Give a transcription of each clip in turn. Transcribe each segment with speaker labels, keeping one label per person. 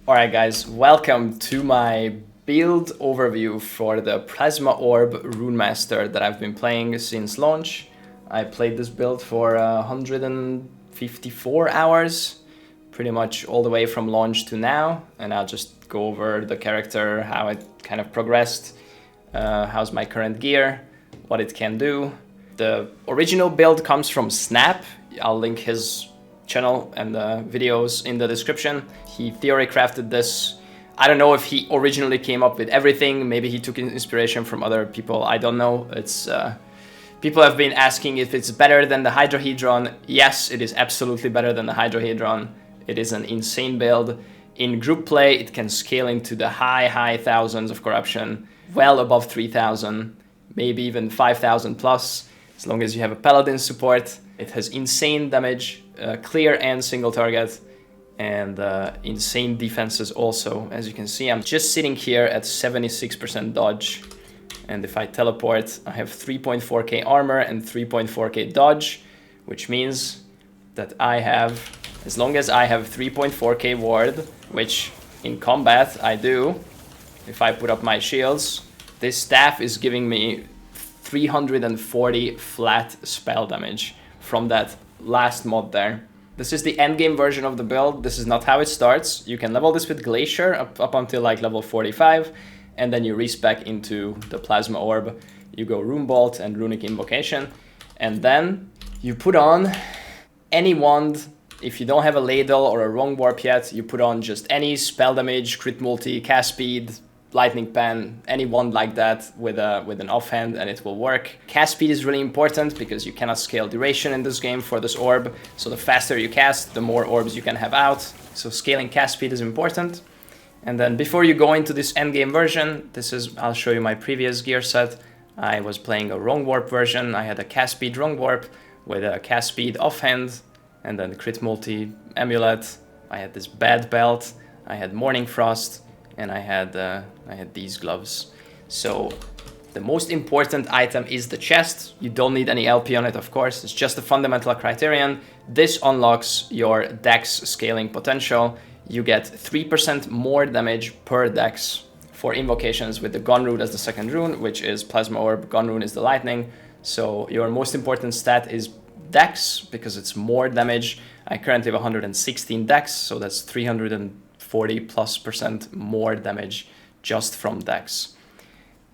Speaker 1: Alright guys, welcome to my build overview for the Plasma Orb Runemaster that I've been playing since launch. I played this build for 154 hours, pretty much all the way from launch to now, and I'll just go over the character, how it kind of progressed, how's my current gear, what it can do. The original build comes from Snap. I'll link his channel and the videos in the description. He theory crafted this. I don't know if he originally came up with everything. Maybe he took inspiration from other people. I don't know. It's people have been asking if it's better than the Hydrohedron. Yes, it is absolutely better than the Hydrohedron. It is an insane build. In group play, it can scale into the high thousands of corruption, well above 3,000, maybe even 5,000 plus, as long as you have a Paladin support. It has insane damage, clear and single target, and insane defenses also. As you can see, I'm just sitting here at 76% dodge, and if I teleport, I have 3.4k armor and 3.4k dodge, which means that I have, as long as I have 3.4k ward, which in combat I do, if I put up my shields, this staff is giving me 340 flat spell damage from that last mod there. This is the endgame version of the build. This is not how it starts. You can level this with Glacier up until like level 45, and then you respec into the Plasma Orb. You go Rune Bolt and Runic Invocation, and then you put on any wand. If you don't have a Ladle or a Wrong Warp yet, you put on just any spell damage, crit multi, cast speed, Lightning Pen, any wand like that with an offhand, and it will work. Cast speed is really important because you cannot scale duration in this game for this orb. So the faster you cast, the more orbs you can have out. So scaling cast speed is important. And then before you go into this endgame version, I'll show you my previous gear set. I was playing a Wrong Warp version. I had a cast speed Wrong Warp with a cast speed offhand, and then crit multi amulet. I had this bad belt. I had Morning Frost. And I had these gloves. So the most important item is the chest. You don't need any LP on it, of course. It's just a fundamental criterion. This unlocks your dex scaling potential. You get 3% more damage per dex for invocations with the Gun Rune as the second rune, which is Plasma Orb. Gun Rune is the lightning. So your most important stat is dex because it's more damage. I currently have 116 dex, so that's 340+% more damage just from dex.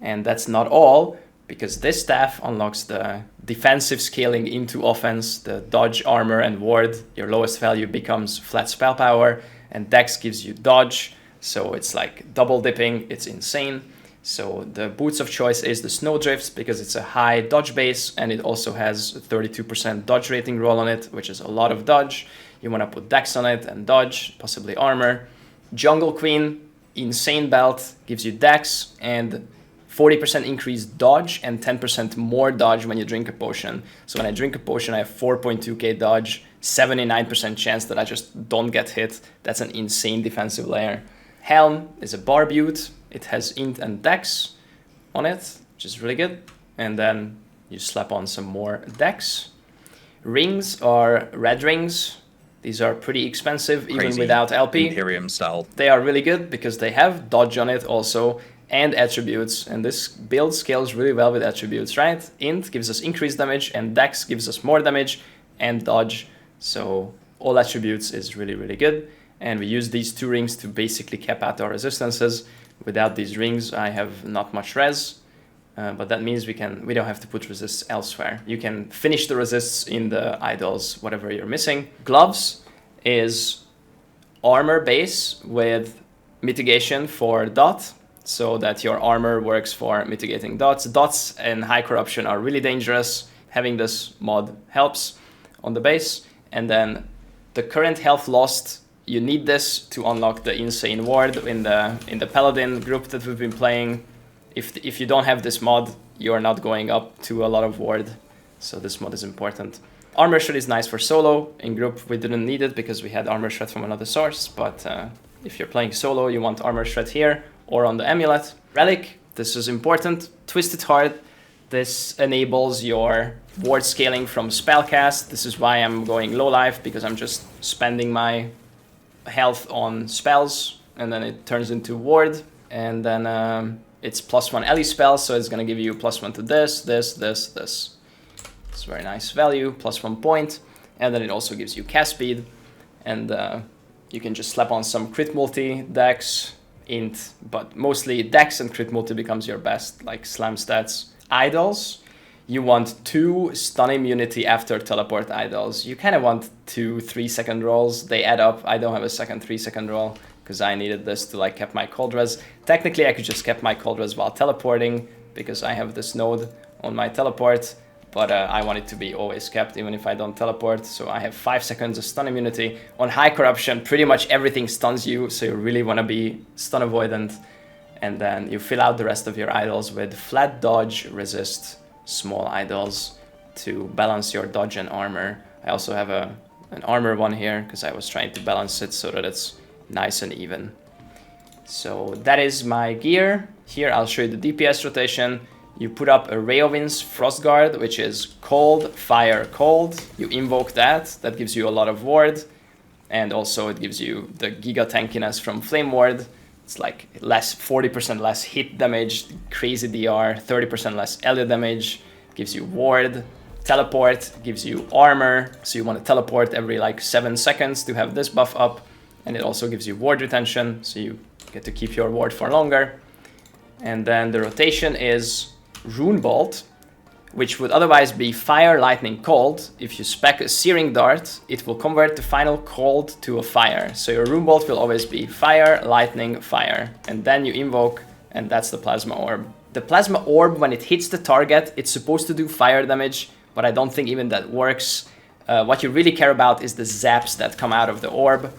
Speaker 1: And that's not all, because this staff unlocks the defensive scaling into offense, the dodge, armor, and ward. Your lowest value becomes flat spell power, and dex gives you dodge, so it's like double dipping. It's insane. So the boots of choice is the Snowdrifts because it's a high dodge base, and it also has a 32% dodge rating roll on it, which is a lot of dodge. You want to put dex on it and dodge, possibly armor. Jungle Queen, insane belt, gives you dex and 40% increased dodge and 10% more dodge when you drink a potion. So when I drink a potion, I have 4.2k dodge, 79% chance that I just don't get hit. That's an insane defensive layer. Helm is a barbute. It has int and dex on it, which is really good. And then you slap on some more dex. Rings are red rings. These are pretty expensive, even
Speaker 2: Crazy
Speaker 1: without LP.
Speaker 2: Imperium style.
Speaker 1: They are really good because they have dodge on it also, and attributes. And this build scales really well with attributes, right? Int gives us increased damage, and Dex gives us more damage, and dodge. So all attributes is really, really good. And we use these two rings to basically cap out our resistances. Without these rings, I have not much res. But that means we don't have to put resists elsewhere. You can finish the resists in the idols, whatever you're missing. Gloves is armor base with mitigation for dot, so that your armor works for mitigating dots. Dots and high corruption are really dangerous. Having this mod helps on the base. And then the current health lost, you need this to unlock the insane ward in the Paladin group that we've been playing. If you don't have this mod, you're not going up to a lot of ward, so this mod is important. Armor Shred is nice for solo. In group, we didn't need it because we had Armor Shred from another source, but if you're playing solo, you want Armor Shred here or on the Amulet. Relic, this is important. Twisted Heart, this enables your ward scaling from spellcast. This is why I'm going low life, because I'm just spending my health on spells and then it turns into ward, and then it's +1 Ellie spell, so it's gonna give you +1 to this, this. It's a very nice value, +1 point, and then it also gives you cast speed, and you can just slap on some crit multi, dex, int, but mostly dex and crit multi becomes your best, like slam stats. Idols, you want 2 stun immunity after teleport idols. You kind of want 2 3-second rolls. They add up. I don't have a second 3-second roll because I needed this to like keep my cold res. Technically, I could just keep my cold res while teleporting because I have this node on my teleport, but I want it to be always kept even if I don't teleport. So I have 5 seconds of stun immunity. On high corruption, pretty much everything stuns you, so you really want to be stun avoidant. And then you fill out the rest of your idols with flat dodge, resist, small idols to balance your dodge and armor. I also have an armor one here because I was trying to balance it so that it's nice and even. So that is my gear. Here I'll show you the DPS rotation. You put up a Reowyn's Frostguard, which is cold, fire, cold. You invoke that. That gives you a lot of ward. And also it gives you the giga tankiness from Flame Ward. It's like 40% less hit damage, crazy DR, 30% less area damage, gives you ward. Teleport gives you armor, so you want to teleport every like 7 seconds to have this buff up. And it also gives you ward retention, so you get to keep your ward for longer. And then the rotation is Rune Bolt, which would otherwise be Fire, Lightning, Cold. If you spec a Searing Dart, it will convert the final cold to a fire. So your Rune Bolt will always be Fire, Lightning, Fire. And then you invoke, and that's the Plasma Orb. The Plasma Orb, when it hits the target, it's supposed to do fire damage, but I don't think even that works. What you really care about is the zaps that come out of the orb.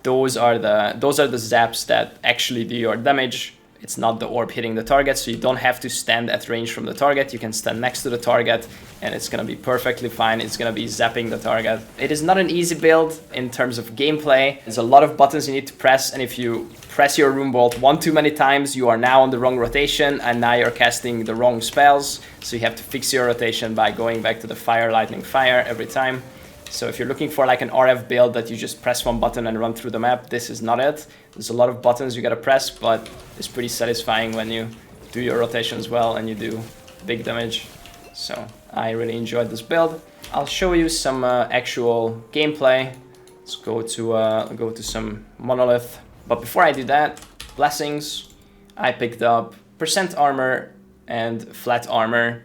Speaker 1: Those are the zaps that actually do your damage. It's not the orb hitting the target, so you don't have to stand at range from the target. You can stand next to the target and it's gonna be perfectly fine. It's gonna be zapping the target. It is not an easy build in terms of gameplay. There's a lot of buttons you need to press, and if you press your Rune Bolt one too many times, you are now on the wrong rotation and now you're casting the wrong spells. So you have to fix your rotation by going back to the Fire, Lightning, Fire every time. So if you're looking for like an RF build that you just press one button and run through the map, this is not it. There's a lot of buttons you gotta press, but it's pretty satisfying when you do your rotations well and you do big damage. So I really enjoyed this build. I'll show you some actual gameplay. Let's go to some monolith. But before I do that, blessings. I picked up % armor and flat armor.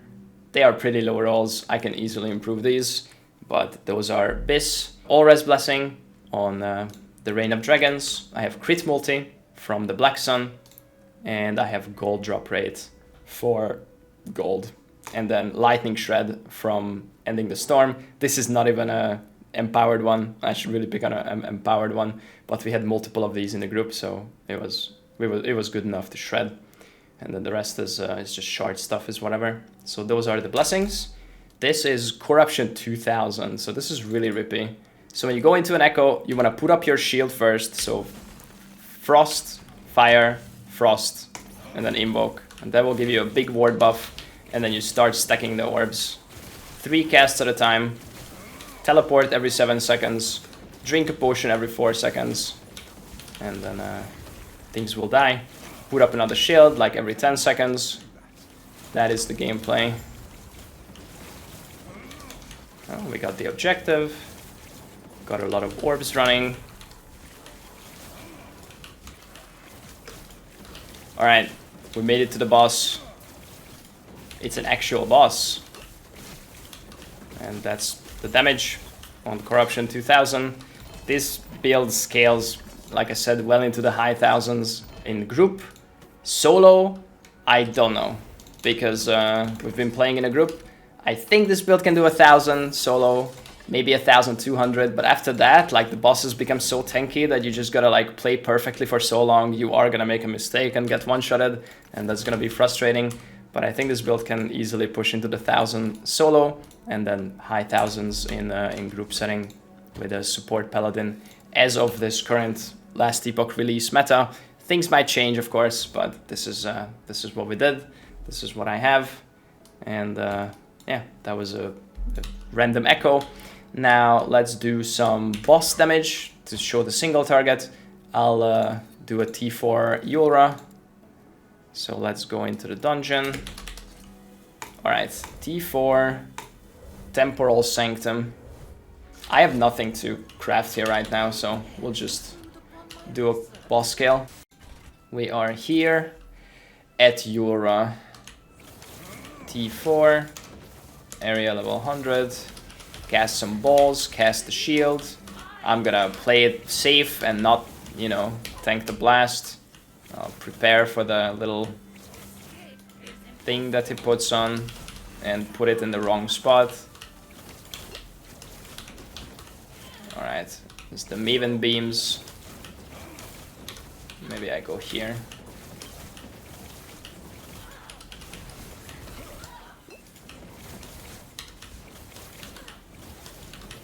Speaker 1: They are pretty low rolls. I can easily improve these. But those are Bis, All-Res Blessing on the Reign of Dragons. I have Crit Multi from the Black Sun, and I have Gold Drop Rate for gold. And then Lightning Shred from Ending the Storm. This is not even a empowered one. I should really pick on an empowered one, but we had multiple of these in the group, so it was good enough to shred. And then the rest is just shard stuff, is whatever. So those are the blessings. This is Corruption 2000, so this is really rippy. So when you go into an Echo, you want to put up your shield first. So Frost, Fire, Frost, and then Invoke. And that will give you a big ward buff. And then you start stacking the orbs. 3 casts at a time. Teleport every 7 seconds. Drink a potion every 4 seconds. And then things will die. Put up another shield like every 10 seconds. That is the gameplay. Oh, we got the objective. Got a lot of orbs running. Alright, we made it to the boss. It's an actual boss. And that's the damage on Corruption 2000. This build scales, like I said, well into the high thousands in group. Solo, I don't know, because we've been playing in a group. I think this build can do 1000 solo, maybe 1200, but after that, like, the bosses become so tanky that you just gotta like play perfectly for so long. You are gonna make a mistake and get one-shotted, and that's gonna be frustrating. But I think this build can easily push into the 1000 solo, and then high thousands in group setting with a support paladin. As of this current Last Epoch release meta, things might change, of course, but this is what we did. This is what I have, and yeah, that was a random Echo. Now let's do some boss damage to show the single target. I'll do a T4 Yulra. So let's go into the dungeon. All right, T4, Temporal Sanctum. I have nothing to craft here right now, so we'll just do a boss scale. We are here at Yulra. T4, area level 100, cast some balls, cast the shield. I'm gonna play it safe and not, you know, tank the blast. I'll prepare for the little thing that he puts on and put it in the wrong spot. Alright, it's the Maven beams. Maybe I go here.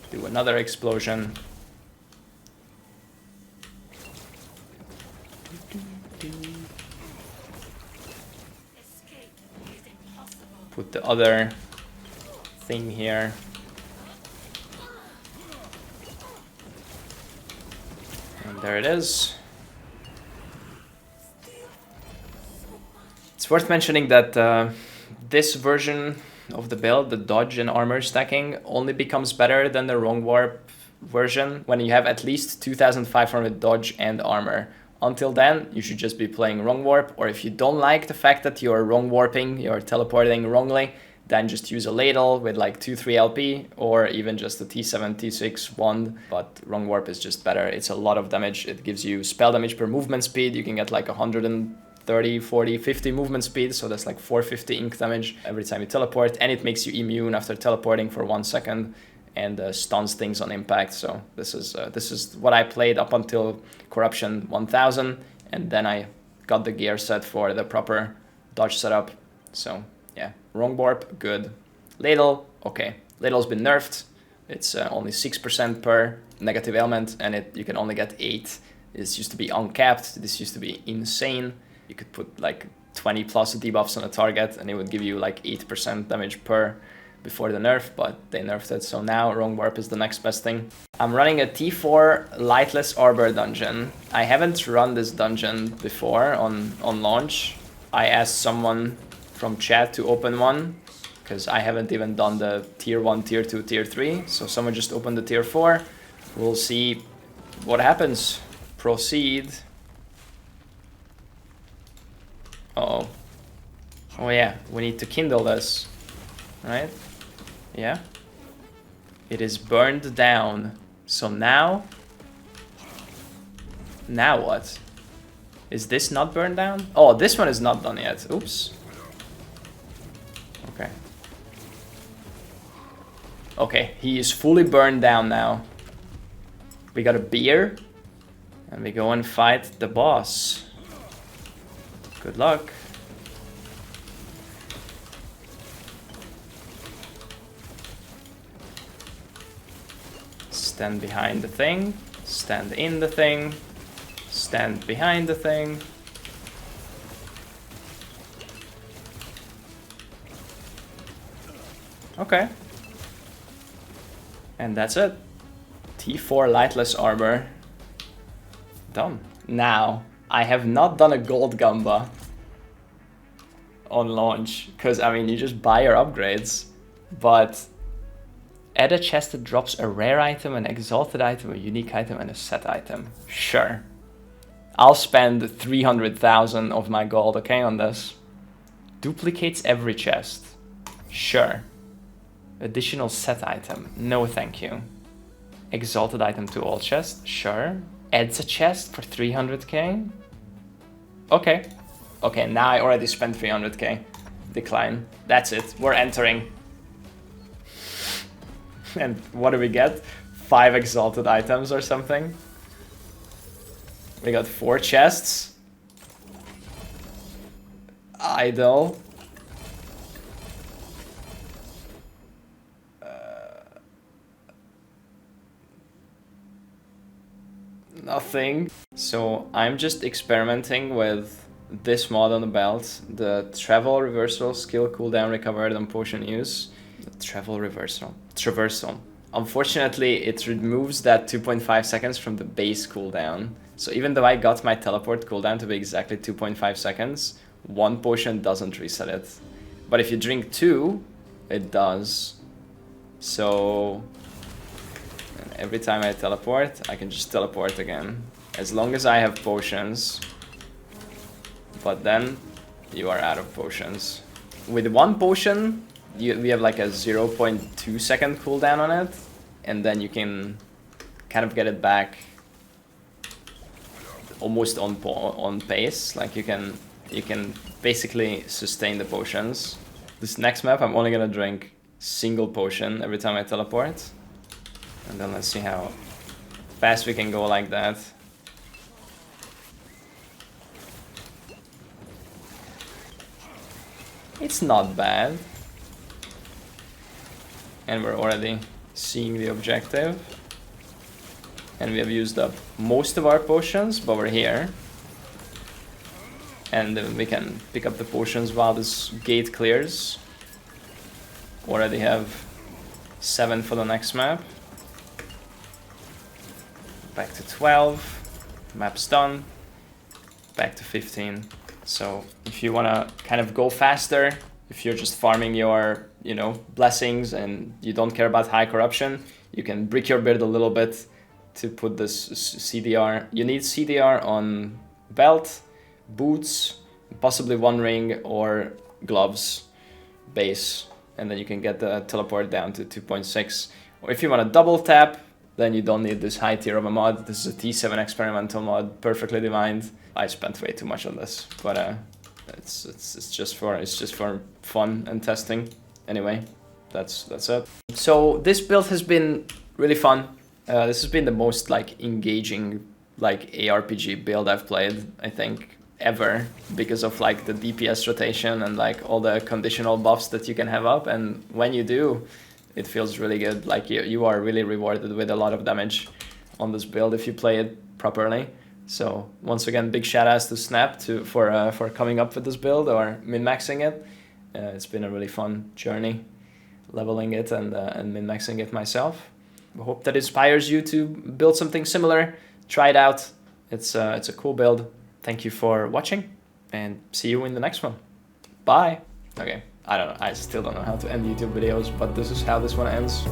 Speaker 1: Do another explosion. Put the other thing here. And there it is. It's worth mentioning that this version of the build, the dodge and armor stacking, only becomes better than the Wrong Warp version when you have at least 2500 dodge and armor. Until then, you should just be playing Wrong Warp, or if you don't like the fact that you're Wrong Warping, you're teleporting wrongly, then just use a ladle with like 2-3 LP, or even just a T7, T6 wand. But Wrong Warp is just better. It's a lot of damage. It gives you spell damage per movement speed. You can get like 130, 40, 50 movement speed, so that's like 450 ink damage every time you teleport, and it makes you immune after teleporting for 1 second and stuns things on impact. So this is what I played up until Corruption 1000, and then I got the gear set for the proper dodge setup. So yeah, Wrong Warp, good. Ladle, okay. Ladle's been nerfed. It's only 6% per negative element, and you can only get 8. This used to be uncapped. This used to be insane. You could put like 20 plus debuffs on a target and it would give you like 8% damage per before the nerf, but they nerfed it, so now Wrong Warp is the next best thing. I'm running a T4 Lightless Arbor dungeon. I haven't run this dungeon before on launch. I asked someone from chat to open one, because I haven't even done the tier 1, tier 2, tier 3, so someone just opened the tier 4. We'll see what happens. Proceed. Uh-oh. Oh yeah, we need to kindle this, right? Yeah. It is burned down. So now what? Is this not burned down? Oh, this one is not done yet. Oops. Okay. Okay, he is fully burned down now. We got a beer. And we go and fight the boss. Good luck. Stand behind the thing. Stand in the thing. Stand behind the thing. Okay. And that's it. T4 Lightless Arbor. Done. Now, I have not done a gold gamba on launch, because I mean you just buy your upgrades, but add a chest that drops a rare item, an exalted item, a unique item, and a set item. Sure. I'll spend 300,000 of my gold, okay, on this. Duplicates every chest. Sure. Additional set item. No thank you. Exalted item to all chests. Sure. Adds a chest for 300k. Okay. Okay, now I already spent 300k. Decline. That's it. We're entering. And what do we get? 5 exalted items or something. We got 4 chests. Idle. Nothing. So I'm just experimenting with this mod on the belt. The travel reversal, skill cooldown recovered on potion use. The travel reversal. Traversal. Unfortunately, it removes that 2.5 seconds from the base cooldown. So even though I got my teleport cooldown to be exactly 2.5 seconds, 1 potion doesn't reset it. But if you drink 2, it does. So every time I teleport, I can just teleport again. As long as I have potions. But then you are out of potions. With 1 potion, we have like a 0.2 second cooldown on it. And then you can kind of get it back almost on pace. Like you can basically sustain the potions. This next map, I'm only gonna drink single potion every time I teleport. And then let's see how fast we can go like that. It's not bad. And we're already seeing the objective. And we have used up most of our potions, but we're here. And we can pick up the potions while this gate clears. Already have 7 for the next map. Back to 12. Map's done. Back to 15. So if you want to kind of go faster, if you're just farming your, blessings and you don't care about high corruption, you can brick your build a little bit to put this CDR. You need CDR on belt, boots, possibly 1 ring or gloves base, and then you can get the teleport down to 2.6. Or if you want to double tap, then you don't need this high tier of a mod. This is a T7 experimental mod, perfectly divined. I spent way too much on this, but it's just for fun and testing. Anyway, that's it. So this build has been really fun. This has been the most engaging ARPG build I've played, I think, ever, because of the DPS rotation and all the conditional buffs that you can have up. And when you do, it feels really good. You are really rewarded with a lot of damage on this build if you play it properly. So once again, big shout outs to Snap for coming up with this build or min-maxing it. It's been a really fun journey leveling it and min-maxing it myself. I hope that inspires you to build something similar. Try it out. It's a cool build. Thank you for watching and see you in the next one. Bye. Okay, I don't know. I still don't know how to end YouTube videos, but this is how this one ends.